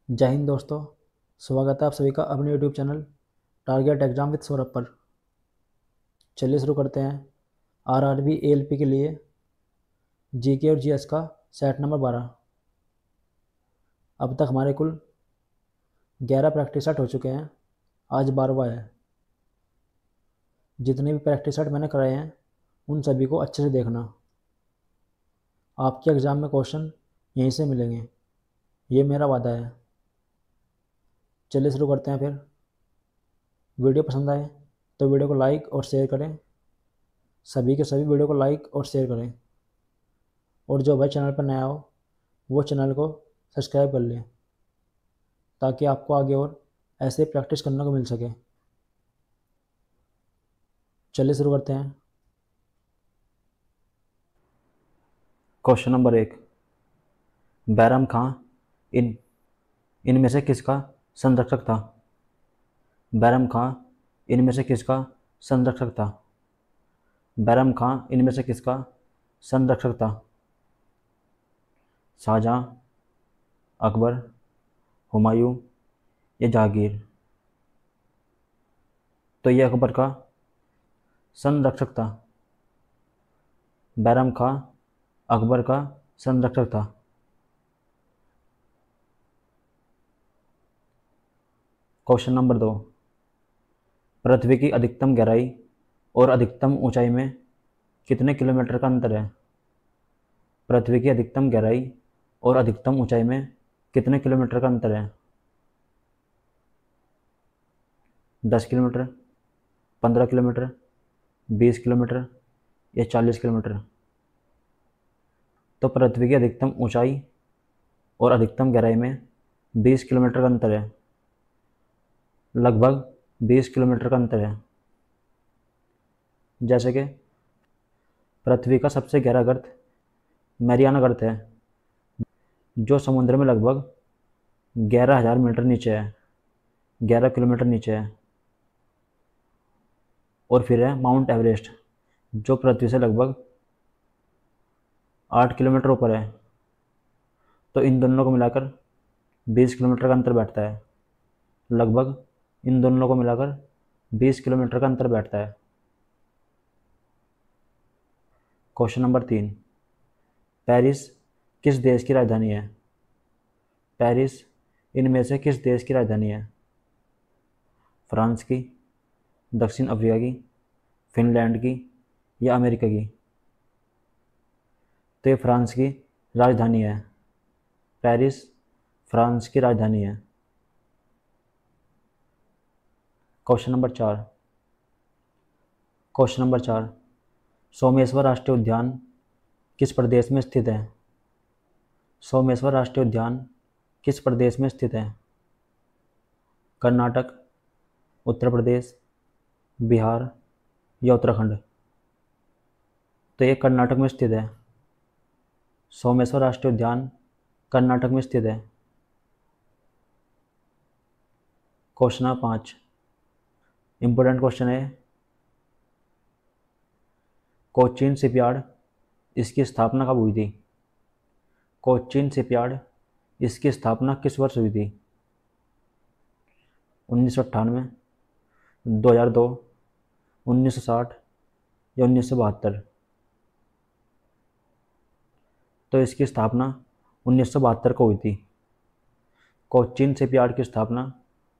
जय हिंद दोस्तों। स्वागत है आप सभी का अपने YouTube channel target exam with Saurabh पर। चलिए शुरू करते हैं। आरआरबी एएलपी के लिए जीके और जीएस का सेट नंबर 12। अब तक हमारे कुल 11 प्रैक्टिस सेट हो चुके हैं। आज 12वां है। जितने भी प्रैक्टिस सेट मैंने कराए हैं उन सभी को अच्छे से देखना। आपके एग्ज़ाम में क्वेश्चन यहीं से मिलेंगे, ये मेरा वादा है। चलिए शुरू करते हैं फिर। वीडियो पसंद आए तो वीडियो को लाइक और शेयर करें। सभी के सभी वीडियो को लाइक और शेयर करें। और जो भाई चैनल पर नया हो वो चैनल को सब्सक्राइब कर लें ताकि आपको आगे और ऐसे प्रैक्टिस करने को मिल सके। चलिए शुरू करते हैं। Question number 1। बैरम खां इन इनमें से किसका संरक्षक था? बैरम खां इनमें से किसका संरक्षक था? बैरम खां इनमें से किसका संरक्षक था? शाहजहां, अकबर, हुमायूं या जहांगीर? तो ये अकबर का संरक्षक था। बैरम खां अकबर का संरक्षक था। Question number 2। पृथ्वी की अधिकतम गहराई और अधिकतम ऊंचाई में कितने किलोमीटर का अंतर है? पृथ्वी की अधिकतम गहराई और अधिकतम ऊंचाई में कितने किलोमीटर का अंतर है? 10 किलोमीटर, 15 किलोमीटर, 20 किलोमीटर या 40 किलोमीटर? तो पृथ्वी की अधिकतम ऊंचाई और अधिकतम गहराई में 20 किलोमीटर का अंतर है। लगभग 20 किलोमीटर का अंतर है। जैसे कि पृथ्वी का सबसे गहरा गर्त मैरियाना गर्त है, जो समुद्र में लगभग 11,000 मीटर नीचे है, 11 किलोमीटर नीचे है। और फिर है माउंट एवरेस्ट, जो पृथ्वी से लगभग 8 किलोमीटर ऊपर है। तो इन दोनों को मिलाकर 20 किलोमीटर का अंतर बैठता है। लगभग इन दोनों को मिलाकर 20 किलोमीटर का अंतर बैठता है। Question number 3। पेरिस किस देश की राजधानी है? पेरिस इनमें से किस देश की राजधानी है? फ्रांस की, दक्षिण अफ्रीका की, फिनलैंड की या अमेरिका की? तो ये फ्रांस की राजधानी है। पेरिस फ्रांस की राजधानी है। Question number 4। Question number 4। Someshwar राष्ट्रीय उद्यान किस प्रदेश में स्थित है? सोमेश्वर राष्ट्रीय उद्यान किस प्रदेश में स्थित है? कर्नाटक, उत्तर प्रदेश, बिहार या उत्तराखंड? तो ये कर्नाटक में स्थित है। सोमेश्वर राष्ट्रीय उद्यान कर्नाटक में स्थित है। Question number 5। इंपॉर्टेंट क्वेश्चन है। कोचीन शिपयार्ड इसकी स्थापना कब हुई थी? कोचीन शिपयार्ड इसकी स्थापना किस वर्ष हुई थी? 1998, 2002, 1960 या 1972? तो इसकी स्थापना 1972 को हुई थी। कोचीन शिपयार्ड की स्थापना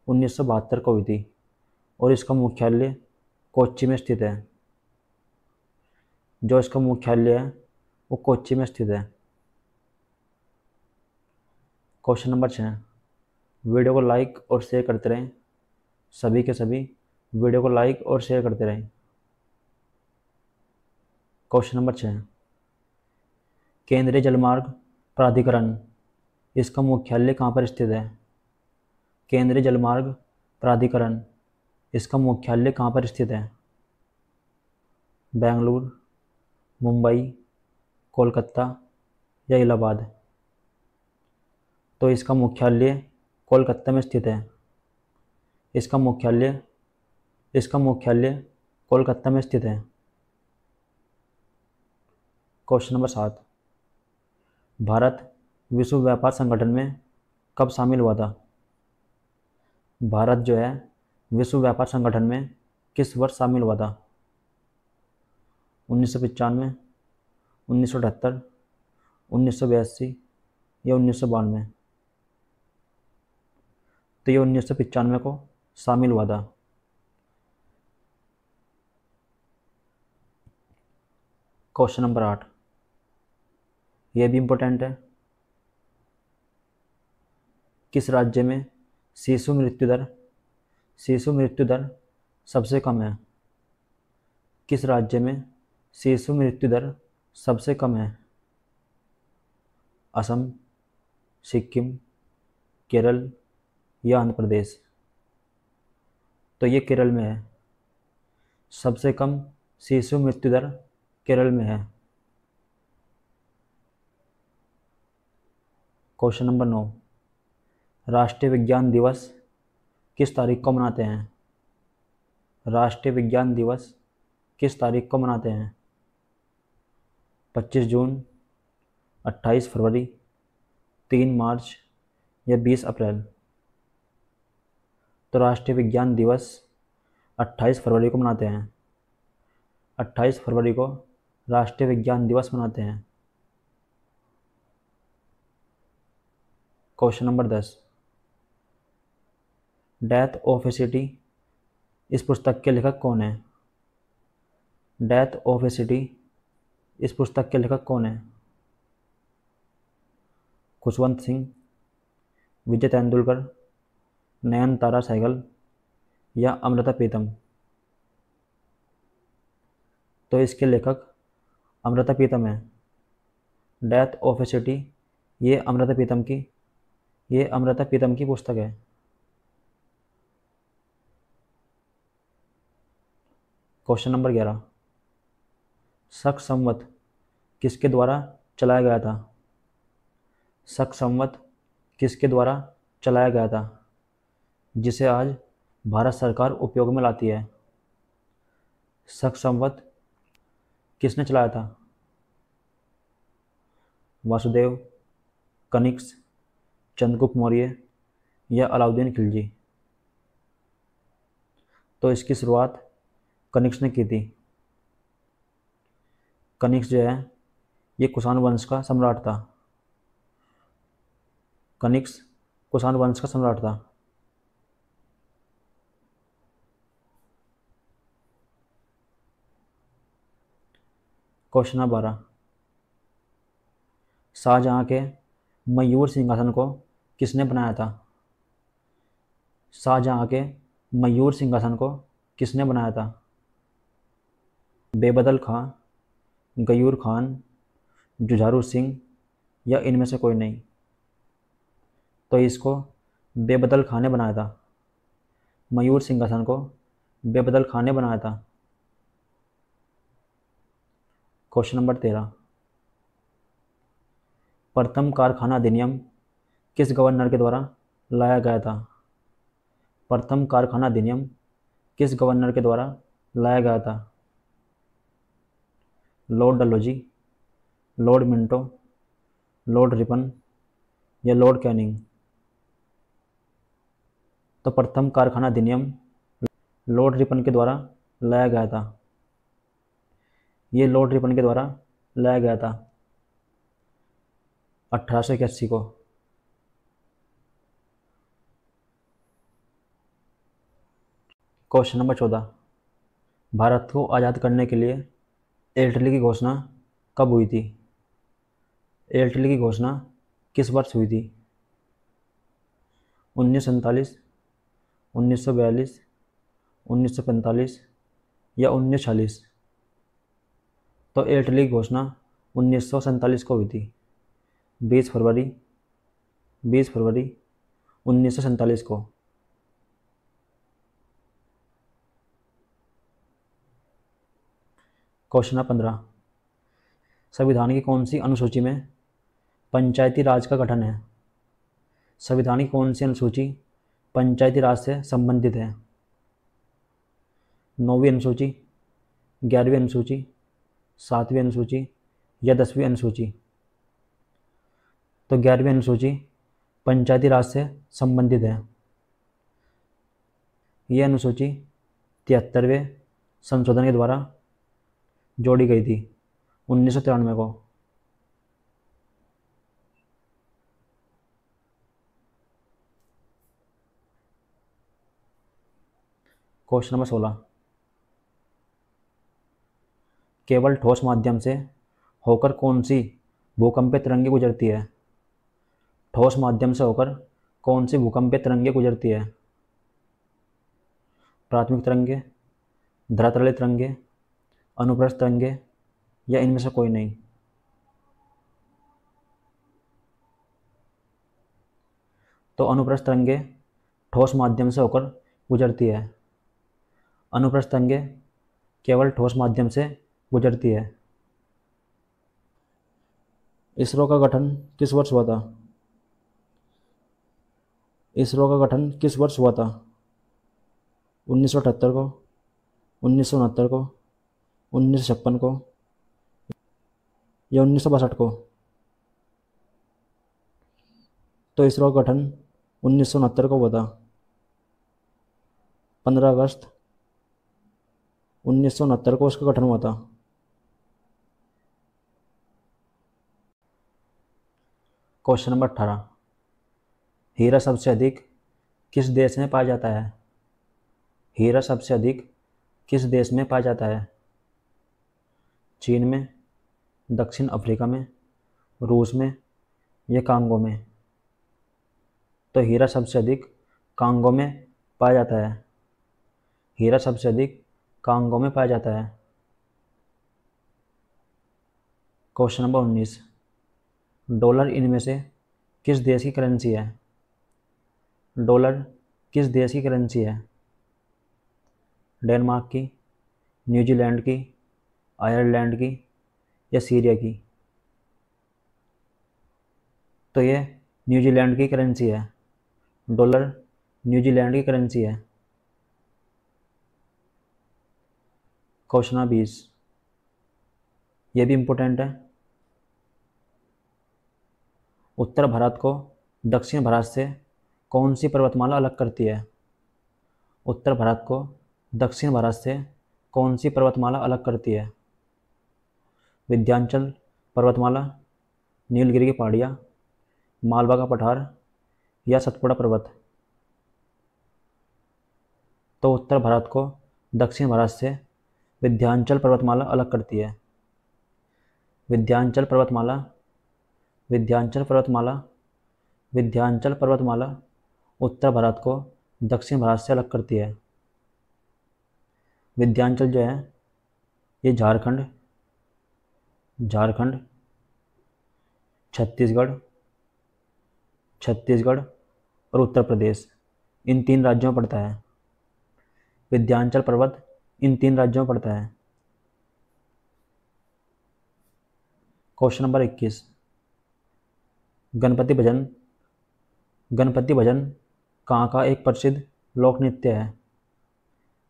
1972 को हुई थी और इसका मुख्यालय कोच्चि में स्थित है। जो इसका मुख्यालय है वो कोच्चि में स्थित है। Question number 6। वीडियो को लाइक और शेयर करते रहें। सभी के सभी वीडियो को लाइक और शेयर करते रहें। Question number 6। केंद्रीय जलमार्ग प्राधिकरण इसका मुख्यालय कहाँ पर स्थित है? केंद्रीय जलमार्ग प्राधिकरण इसका मुख्यालय कहाँ पर स्थित है? बेंगलुरु, मुंबई, कोलकाता या इलाहाबाद? तो इसका मुख्यालय कोलकाता में स्थित है। इसका मुख्यालय कोलकाता में स्थित है। Question number 7। भारत विश्व व्यापार संगठन में कब शामिल हुआ था? भारत जो है विश्व व्यापार संगठन में किस वर्ष शामिल हुआ था? 1995, 1978, 1982 या 1992? तो ये 1995 को शामिल हुआ था। क्वेश्चन नंबर 8, ये भी इम्पोर्टेंट है। किस राज्य में शिशु मृत्यु दर सबसे कम है? किस राज्य में शिशु मृत्यु दर सबसे कम है? असम, सिक्किम, केरल या आंध्र प्रदेश? तो ये केरल में है। सबसे कम शिशु मृत्यु दर केरल में है। क्वेश्चन नंबर 9, राष्ट्रीय विज्ञान दिवस किस तारीख को मनाते हैं? राष्ट्रीय विज्ञान दिवस किस तारीख को मनाते हैं? 25 जून, 28 फरवरी, 3 मार्च या 20 अप्रैल? तो राष्ट्रीय विज्ञान दिवस 28 फरवरी को मनाते हैं। 28 फरवरी को राष्ट्रीय विज्ञान दिवस मनाते हैं। Question number 10, death of A city इस पुस्तक के लेखक कौन है? डेथ ऑफ ए सिटी इस पुस्तक के लेखक कौन है? खुशवंत सिंह, विजय तेंदुलकर, नयनतारा सहगल या अमृता प्रीतम? तो इसके लेखक अमृता प्रीतम है। डेथ ऑफ ए सिटी ये अमृता प्रीतम की पुस्तक है। क्वेश्चन नंबर 11, शक संवत किसके द्वारा चलाया गया था? शक संवत किसके द्वारा चलाया गया था जिसे आज भारत सरकार उपयोग में लाती है? शक संवत किसने चलाया था? वासुदेव, कनिष्क, चंद्रगुप्त मौर्य या अलाउद्दीन खिलजी? तो इसकी शुरुआत कनिष्क ने की थी। कनिष्क जो है ये कुषाण वंश का सम्राट था। कनिष्क कुषाण वंश का सम्राट था। क्वेश्चन नंबर 12, शाहजहां के मयूर सिंहासन को किसने बनाया था? शाहजहां के मयूर सिंहासन को किसने बनाया था? बेबदल खां, गयूर खान, जुझारू सिंह या इनमें से कोई नहीं? तो इसको बेबदल खां ने बनाया था। मयूर सिंहासन को बेबदल खां ने बनाया था। क्वेश्चन नंबर 13, प्रथम कारखाना अधिनियम किस गवर्नर के द्वारा लाया गया था? प्रथम कारखाना अधिनियम किस गवर्नर के द्वारा लाया गया था? Lord Dalhousie, Lord Minto, Lord Ripon या लॉर्ड कैनिंग? तो प्रथम कारखाना अधिनियम लॉर्ड रिपन के द्वारा लाया गया था। ये लॉर्ड रिपन के द्वारा लाया गया था 1881 को। क्वेश्चन नंबर 14, भारत को आज़ाद करने के लिए एल्टली की घोषणा कब हुई थी? एल्टली की घोषणा किस वर्ष हुई थी? 1947, 1942, 1945 या 1946? तो एल्टली की घोषणा 1947 को हुई थी। 20 फरवरी 1947 को। क्वेश्चन नंबर 15, संविधान की कौन सी अनुसूची में पंचायती राज का गठन है? संविधान की कौन सी अनुसूची पंचायती राज से संबंधित है? 9वीं अनुसूची, 11वीं अनुसूची, 7वीं अनुसूची या 10वीं अनुसूची? तो 11वीं अनुसूची पंचायती राज से संबंधित है। यह अनुसूची 73वें संशोधन के द्वारा जोड़ी गई थी 1993 को। क्वेश्चन नंबर 16, केवल ठोस माध्यम से होकर कौन सी भूकंपीय तरंगें गुजरती है? ठोस माध्यम से होकर कौन सी भूकंपीय तरंगें गुजरती है? प्राथमिक तरंगें, धरातलीय तरंगें, अनुप्रस्थ तरंगें, या इनमें से कोई नहीं? तो अनुप्रस्थ तरंगें ठोस माध्यम से होकर गुजरती है। अनुप्रस्थ तरंगें केवल ठोस माध्यम से गुजरती है। इसरो का गठन किस वर्ष हुआ था? इसरो का गठन किस वर्ष हुआ था? 1978 को, 1969 को, 1956 को, या 1962 को? तो इसरो का गठन 1969 को हुआ था। 15 अगस्त 1969 को उसका गठन हुआ था। क्वेश्चन नंबर 18, हीरा सबसे अधिक किस देश में पाया जाता है? हीरा सबसे अधिक किस देश में पाया जाता है? चीन में, दक्षिण अफ्रीका में, रूस में, या कांगो में? तो हीरा सबसे अधिक कांगो में पाया जाता है। हीरा सबसे अधिक कांगो में पाया जाता है। क्वेश्चन नंबर 19, डॉलर इनमें से किस देश की करेंसी है? डॉलर किस देश की करेंसी है? डेनमार्क की, न्यूजीलैंड की, आयरलैंड की, या सीरिया की? तो ये न्यूजीलैंड की करेंसी है। डॉलर न्यूजीलैंड की करेंसी है। क्वेश्चन नंबर 20, ये भी इम्पोर्टेंट है। उत्तर भारत को दक्षिण भारत से कौन सी पर्वतमाला अलग करती है? उत्तर भारत को दक्षिण भारत से कौन सी पर्वतमाला अलग करती है? विंध्याचल पर्वतमाला, नीलगिरी की पहाड़ियाँ, मालवा का पठार, या सतपुड़ा पर्वत? तो उत्तर भारत को दक्षिण भारत से विंध्याचल पर्वतमाला अलग करती है। विंध्याचल पर्वतमाला, विंध्याचल पर्वतमाला, विंध्याचल पर्वतमाला उत्तर भारत को दक्षिण भारत से अलग करती है। विंध्याचल जो है ये झारखंड, झारखंड, छत्तीसगढ़, छत्तीसगढ़ और उत्तर प्रदेश, इन 3 राज्यों में पड़ता है। विंध्याचल पर्वत इन 3 राज्यों में पड़ता है। क्वेश्चन नंबर 21, गणपति भजन, गणपति भजन कहाँ का एक प्रसिद्ध लोक नृत्य है?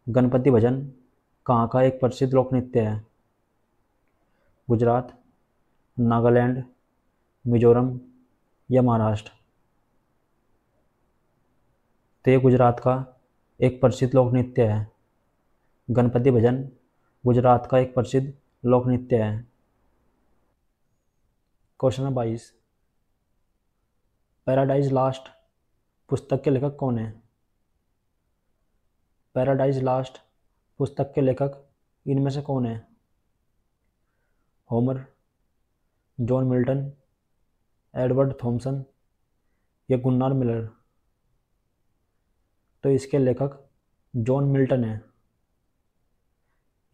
गणपति भजन कहाँ का एक प्रसिद्ध लोक नृत्य है? गुजरात, नागालैंड, मिजोरम, या महाराष्ट्र? तो ये गुजरात का एक प्रसिद्ध लोक नृत्य है। गणपति भजन गुजरात का एक प्रसिद्ध लोक नृत्य है। क्वेश्चन नंबर 22, पैराडाइज लास्ट पुस्तक के लेखक कौन है? पैराडाइज लास्ट पुस्तक के लेखक इनमें से कौन है? Homer, John Milton, Edward Thomson, या गुन्नार मिलर? तो इसके लेखक जॉन मिल्टन है।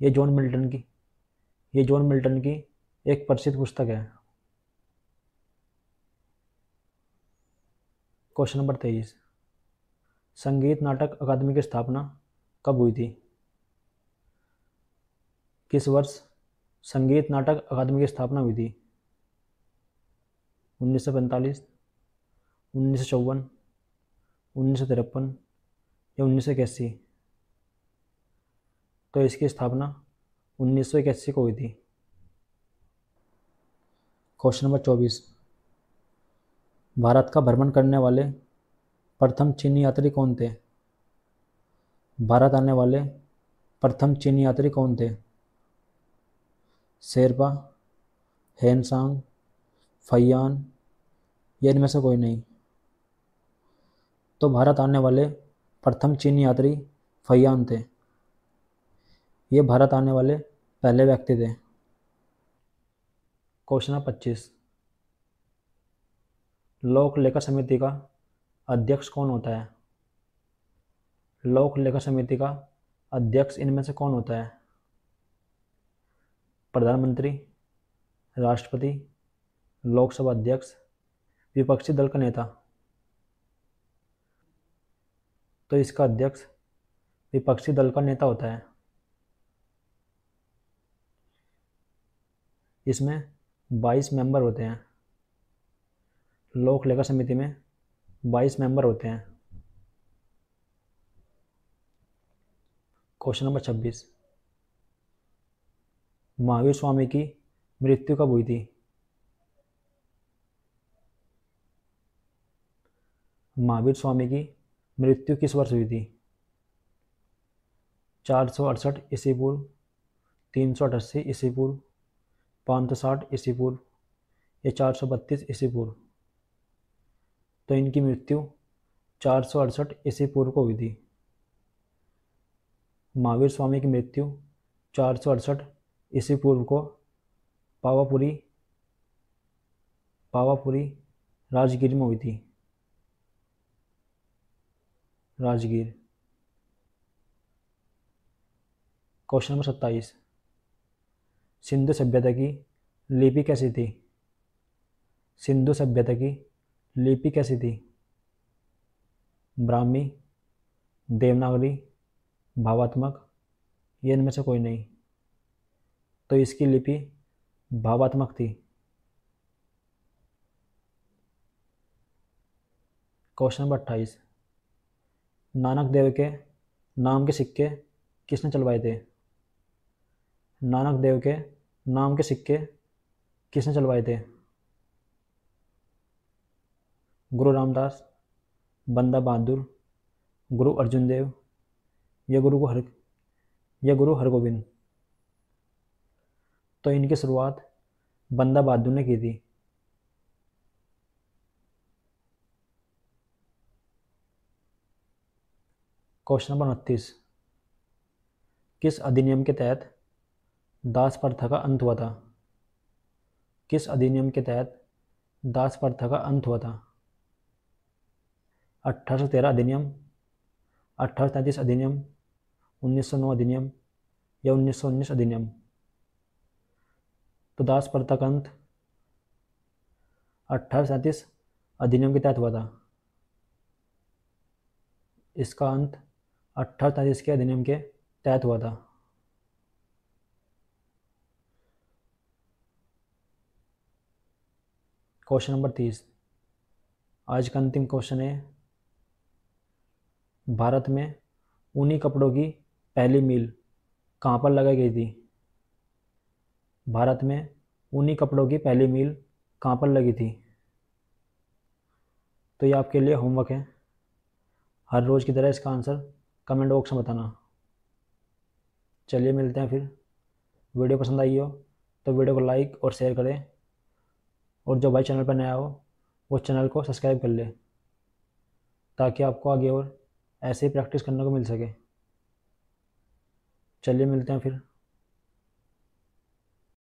ये जॉन मिल्टन की एक प्रसिद्ध पुस्तक है। क्वेश्चन नंबर 23, संगीत नाटक अकादमी की स्थापना कब हुई थी? किस वर्ष संगीत नाटक अकादमी की स्थापना हुई थी? 1945, 1954, 1953, या 1981? तो इसकी स्थापना 1981 को हुई थी। क्वेश्चन नंबर 24, भारत का भ्रमण करने वाले प्रथम चीनी यात्री कौन थे? भारत आने वाले प्रथम चीनी यात्री कौन थे? शेरपा, हेनसांग, फैयान या इनमें से कोई नहीं? तो भारत आने वाले प्रथम चीनी यात्री फैयान थे। ये भारत आने वाले पहले व्यक्ति थे। क्वेश्चन नंबर 25, लोक लेखा समिति का अध्यक्ष कौन होता है? लोक लेखा समिति का अध्यक्ष इनमें से कौन होता है? प्रधानमंत्री, राष्ट्रपति, लोकसभा अध्यक्ष, विपक्षी दल का नेता? तो इसका अध्यक्ष विपक्षी दल का नेता होता है। इसमें 22 मेंबर होते हैं। लोक लेखा समिति में 22 मेंबर होते हैं। क्वेश्चन नंबर 26, महावीर स्वामी की मृत्यु कब हुई थी? महावीर स्वामी की मृत्यु किस वर्ष हुई थी? 468 ईस्वी पूर्व, 388 ईस्वी पूर्व, 560 ईस्वी पूर्व या 432 ईस्वी पूर्व? तो इनकी मृत्यु 468 ईस्वी पूर्व को हुई थी। महावीर स्वामी की मृत्यु 468 ईस्वी पूर्व को पावापुरी राजगीर में हुई थी। राजगीर। क्वेश्चन नंबर 27, सिंधु सभ्यता की लिपि कैसी थी? सिंधु सभ्यता की लिपि कैसी थी? ब्राह्मी, देवनागरी, भावात्मक या इनमें से कोई नहीं? तो इसकी लिपि भावात्मक थी। क्वेश्चन नंबर 28, नानक देव के नाम के सिक्के किसने चलवाए थे? नानक देव के नाम के सिक्के किसने चलवाए थे? गुरु रामदास, बंदा बहादुर, गुरु अर्जुन देव या गुरु हरगोविंद? तो इनकी शुरुआत बंदा बहादुर ने की थी। क्वेश्चन नंबर 29, किस अधिनियम के तहत दास प्रथा का अंत हुआ था? किस अधिनियम के तहत दास प्रथा का अंत हुआ था? 1813 अधिनियम, 1833 अधिनियम, 1909 अधिनियम या 1919 अधिनियम? तो दास प्रथा का अंत 1837 अधिनियम के तहत हुआ था। इसका अंत 1833 के अधिनियम के तहत हुआ था। क्वेश्चन नंबर 30, आज का अंतिम क्वेश्चन है, भारत में ऊनी कपड़ों की पहली मिल कहाँ पर लगाई गई थी? भारत में ऊनी कपड़ों की पहली मिल कहाँ पर लगी थी? तो ये आपके लिए होमवर्क है। हर रोज़ की तरह इसका आंसर कमेंट बॉक्स में बताना। चलिए मिलते हैं फिर। वीडियो पसंद आई हो तो वीडियो को लाइक और शेयर करें, और जो भाई चैनल पर नया हो वो चैनल को सब्सक्राइब कर ले, ताकि आपको आगे और ऐसे ही प्रैक्टिस करने को मिल सके। चलिए मिलते हैं फिर।